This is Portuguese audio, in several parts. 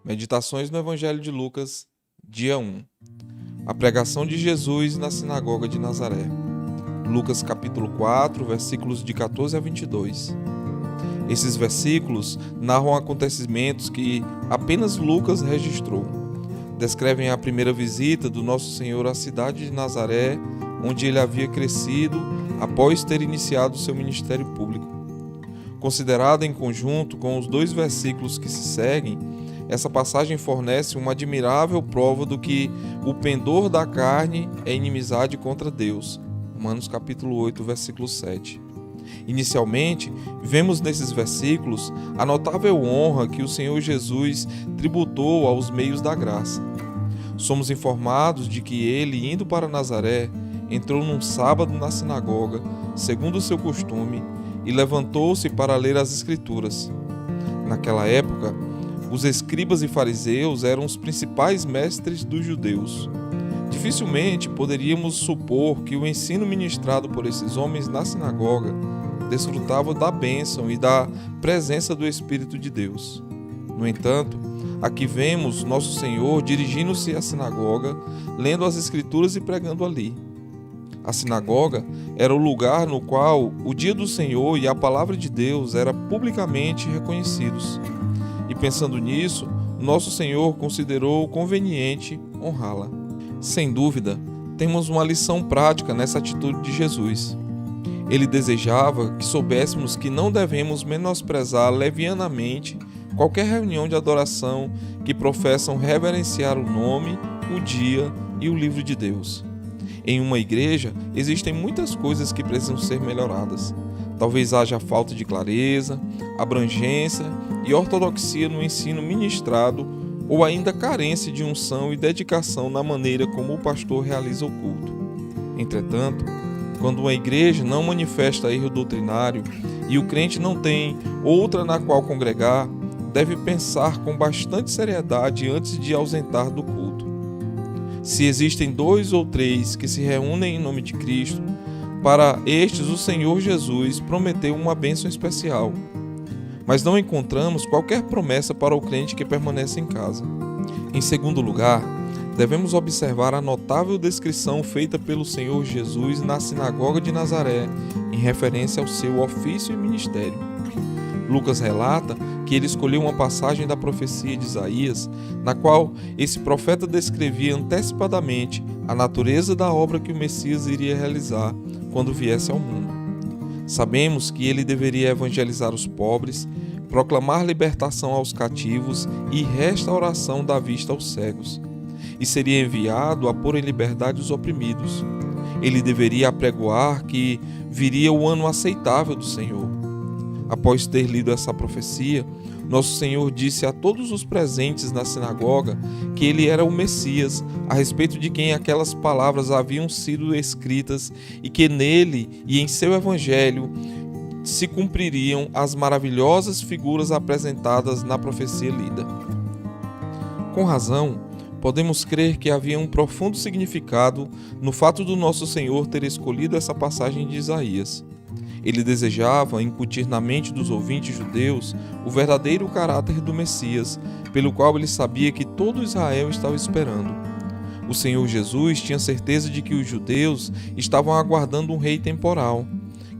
Meditações no Evangelho de Lucas, dia 1. A pregação de Jesus na sinagoga de Nazaré. Lucas capítulo 4, versículos de 14 a 22. Esses versículos narram acontecimentos que apenas Lucas registrou. Descrevem a primeira visita do Nosso Senhor à cidade de Nazaré, onde ele havia crescido após ter iniciado seu ministério público. Considerada em conjunto com os dois versículos que se seguem, essa passagem fornece uma admirável prova do que o pendor da carne é inimizade contra Deus. Romanos capítulo 8, versículo 7. Inicialmente, vemos nesses versículos a notável honra que o Senhor Jesus tributou aos meios da graça. Somos informados de que ele, indo para Nazaré, entrou num sábado na sinagoga, segundo o seu costume, e levantou-se para ler as Escrituras. Naquela época, os escribas e fariseus eram os principais mestres dos judeus. Dificilmente poderíamos supor que o ensino ministrado por esses homens na sinagoga desfrutava da bênção e da presença do Espírito de Deus. No entanto, aqui vemos Nosso Senhor dirigindo-se à sinagoga, lendo as Escrituras e pregando ali. A sinagoga era o lugar no qual o dia do Senhor e a palavra de Deus eram publicamente reconhecidos. E pensando nisso, Nosso Senhor considerou conveniente honrá-la. Sem dúvida, temos uma lição prática nessa atitude de Jesus. Ele desejava que soubéssemos que não devemos menosprezar levianamente qualquer reunião de adoração que professam reverenciar o nome, o dia e o livro de Deus. Em uma igreja, existem muitas coisas que precisam ser melhoradas. Talvez haja falta de clareza, abrangência e ortodoxia no ensino ministrado ou ainda carência de unção e dedicação na maneira como o pastor realiza o culto. Entretanto, quando uma igreja não manifesta erro doutrinário e o crente não tem outra na qual congregar, deve pensar com bastante seriedade antes de ausentar do culto. Se existem 2 ou 3 que se reúnem em nome de Cristo, para estes o Senhor Jesus prometeu uma bênção especial. Mas não encontramos qualquer promessa para o crente que permanece em casa. Em segundo lugar, devemos observar a notável descrição feita pelo Senhor Jesus na sinagoga de Nazaré, em referência ao seu ofício e ministério. Lucas relata que ele escolheu uma passagem da profecia de Isaías, na qual esse profeta descrevia antecipadamente a natureza da obra que o Messias iria realizar quando viesse ao mundo. Sabemos que ele deveria evangelizar os pobres, proclamar libertação aos cativos e restauração da vista aos cegos, e seria enviado a pôr em liberdade os oprimidos. Ele deveria apregoar que viria o ano aceitável do Senhor. Após ter lido essa profecia, Nosso Senhor disse a todos os presentes na sinagoga que ele era o Messias, a respeito de quem aquelas palavras haviam sido escritas e que nele e em seu evangelho se cumpririam as maravilhosas figuras apresentadas na profecia lida. Com razão, podemos crer que havia um profundo significado no fato do Nosso Senhor ter escolhido essa passagem de Isaías. Ele desejava incutir na mente dos ouvintes judeus o verdadeiro caráter do Messias, pelo qual ele sabia que todo Israel estava esperando. O Senhor Jesus tinha certeza de que os judeus estavam aguardando um rei temporal,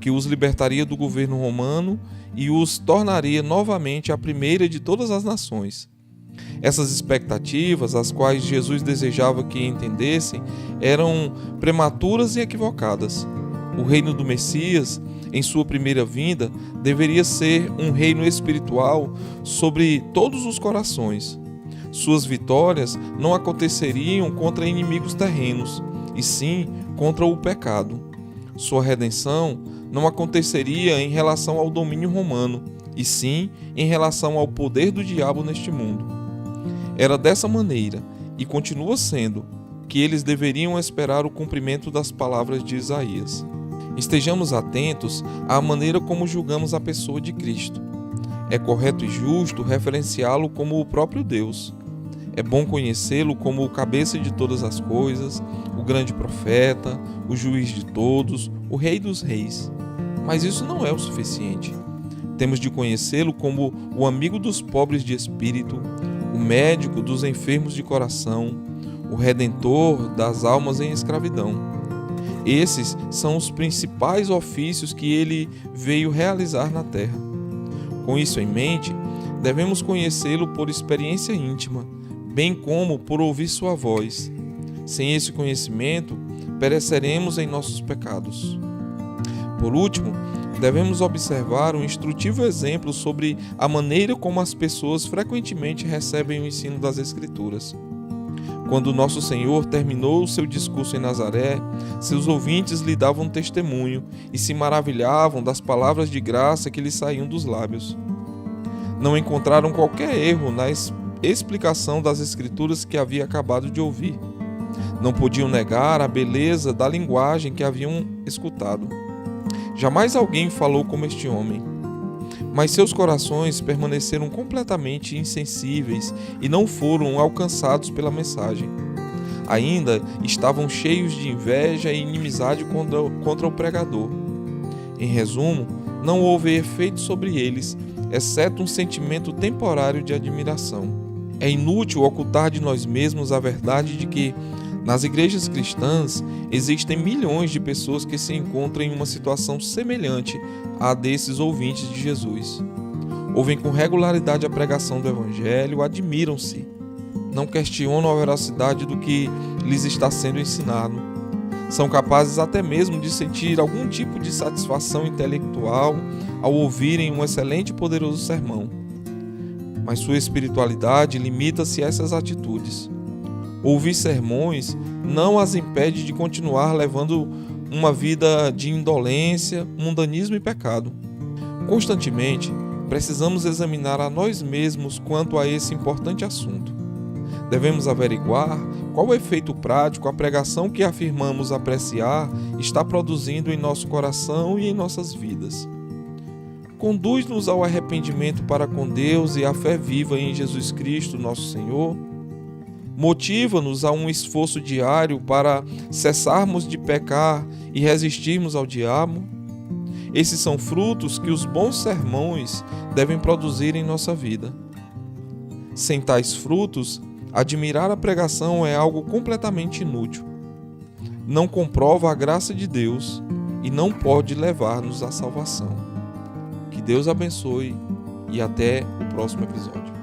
que os libertaria do governo romano e os tornaria novamente a primeira de todas as nações. Essas expectativas, as quais Jesus desejava que entendessem, eram prematuras e equivocadas. O reino do Messias, em sua primeira vinda, deveria ser um reino espiritual sobre todos os corações. Suas vitórias não aconteceriam contra inimigos terrenos, e sim contra o pecado. Sua redenção não aconteceria em relação ao domínio romano, e sim em relação ao poder do diabo neste mundo. Era dessa maneira, e continua sendo, que eles deveriam esperar o cumprimento das palavras de Isaías. Estejamos atentos à maneira como julgamos a pessoa de Cristo. É correto e justo referenciá-lo como o próprio Deus. É bom conhecê-lo como o cabeça de todas as coisas, o grande profeta, o juiz de todos, o rei dos reis. Mas isso não é o suficiente. Temos de conhecê-lo como o amigo dos pobres de espírito, o médico dos enfermos de coração, o redentor das almas em escravidão. Esses são os principais ofícios que ele veio realizar na terra. Com isso em mente, devemos conhecê-lo por experiência íntima, bem como por ouvir sua voz. Sem esse conhecimento, pereceremos em nossos pecados. Por último, devemos observar um instrutivo exemplo sobre a maneira como as pessoas frequentemente recebem o ensino das Escrituras. Quando nosso Senhor terminou o seu discurso em Nazaré, seus ouvintes lhe davam testemunho e se maravilhavam das palavras de graça que lhes saíam dos lábios. Não encontraram qualquer erro na explicação das Escrituras que havia acabado de ouvir. Não podiam negar a beleza da linguagem que haviam escutado. Jamais alguém falou como este homem. Mas seus corações permaneceram completamente insensíveis e não foram alcançados pela mensagem. Ainda estavam cheios de inveja e inimizade contra o pregador. Em resumo, não houve efeito sobre eles, exceto um sentimento temporário de admiração. É inútil ocultar de nós mesmos a verdade de que, nas igrejas cristãs, existem milhões de pessoas que se encontram em uma situação semelhante à desses ouvintes de Jesus. Ouvem com regularidade a pregação do Evangelho, admiram-se, não questionam a veracidade do que lhes está sendo ensinado. São capazes até mesmo de sentir algum tipo de satisfação intelectual ao ouvirem um excelente e poderoso sermão. Mas sua espiritualidade limita-se a essas atitudes. Ouvir sermões não as impede de continuar levando uma vida de indolência, mundanismo e pecado. Constantemente, precisamos examinar a nós mesmos quanto a esse importante assunto. Devemos averiguar qual o efeito prático a pregação que afirmamos apreciar está produzindo em nosso coração e em nossas vidas. Conduz-nos ao arrependimento para com Deus e à fé viva em Jesus Cristo, nosso Senhor. Motiva-nos a um esforço diário para cessarmos de pecar e resistirmos ao diabo. Esses são frutos que os bons sermões devem produzir em nossa vida. Sem tais frutos, admirar a pregação é algo completamente inútil. Não comprova a graça de Deus e não pode levar-nos à salvação. Que Deus abençoe e até o próximo episódio.